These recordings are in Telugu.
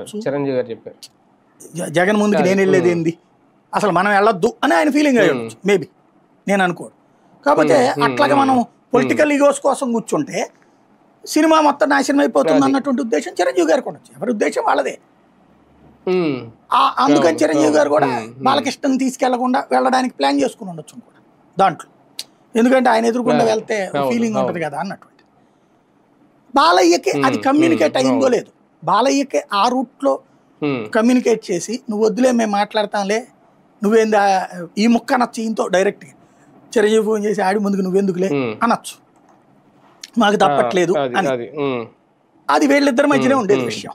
అనొచ్చు. చిరంజీవి గారు చెప్పారు జగన్ ముందుకు నేను వెళ్ళేది ఏంది, అసలు మనం వెళ్ళొద్దు అని ఆయన ఫీలింగ్ అయ్యొచ్చు మేబీ, నేను అనుకోడు. కాకపోతే అట్లాగే మనం పొలిటికల్ ఈగోస్ కోసం కూర్చుంటే సినిమా మొత్తం నాశనం అయిపోతుంది అన్నటువంటి ఉద్దేశం చిరంజీవి గారికి ఉండొచ్చు. ఎవరి ఉద్దేశం వాళ్ళదే. అందుకని చిరంజీవి గారు కూడా బాలకృష్ణని తీసుకెళ్లకుండా వెళ్ళడానికి ప్లాన్ చేసుకుని ఉండొచ్చు కూడా దాంట్లో. ఎందుకంటే ఆయన ఎదురుకుండా వెళ్తే ఫీలింగ్ ఉంటుంది కదా అన్నటువంటి. బాలయ్యకి అది కమ్యూనికేట్ అయిందో లేదు. బాలయ్యకి ఆ రూట్లో కమ్యూనికేట్ చేసి నువ్వు వద్దులే మేము మాట్లాడతాంలే, నువ్వేంది ఈ ముక్క అనొచ్చు ఈయనతో డైరెక్ట్గా. చిరంజీవి ఫోన్ చేసి ఆడి ముందుకు నువ్వెందుకులే అనొచ్చు, మాకు తప్పట్లేదు అని. అది వీళ్ళిద్దరి మధ్యనే ఉండేది విషయం.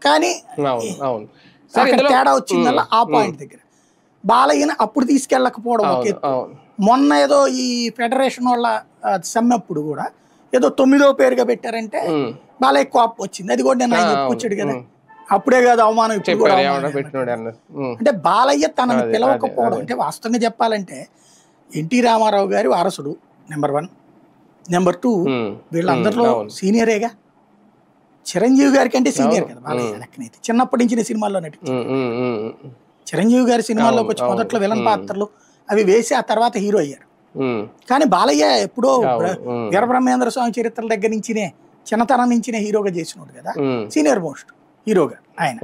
కానీ అక్కడ తేడా వచ్చిందల్లా ఆ పాయింట్ దగ్గర. బాలయ్యని అప్పుడు తీసుకెళ్ళకపోవడం ఒక ఎత్తు. మొన్న ఏదో ఈ ఫెడరేషన్ వాళ్ళ సమ్మెప్పుడు కూడా ఏదో 9వ పేరుగా పెట్టారంటే బాలయ్య కోపం వచ్చింది. అది కూడా నేను ఆయన చెప్పుకొచ్చాడు కదా, అప్పుడే కాదు అవమానం ఇప్పుడు కూడా అంటే బాలయ్య తనని పిలవకపోవడం. అంటే వాస్తవంగా చెప్పాలంటే ఎన్టీ రామారావు గారి వారసుడు నెంబర్ 1, నెంబర్ 2 వీళ్ళందరిలో సీనియరేగా. చిరంజీవి గారి కంటే సీనియర్ కదా బాలయ్య లెక్కనైతే. చిన్నప్పటి నుంచి సినిమాల్లో నటించారు. చిరంజీవి గారి సినిమాల్లోకి వచ్చి మొదట్లో విలన్ పాత్రలు అవి వేసి ఆ తర్వాత హీరో అయ్యారు. కానీ బాలయ్య ఎప్పుడో వీరబ్రహ్మేంద్ర స్వామి చరిత్రల దగ్గర నుంచినే చిన్నతనం నుంచినే హీరోగా చేసినోడు కదా, సీనియర్ మోస్ట్ హీరోగా ఆయన.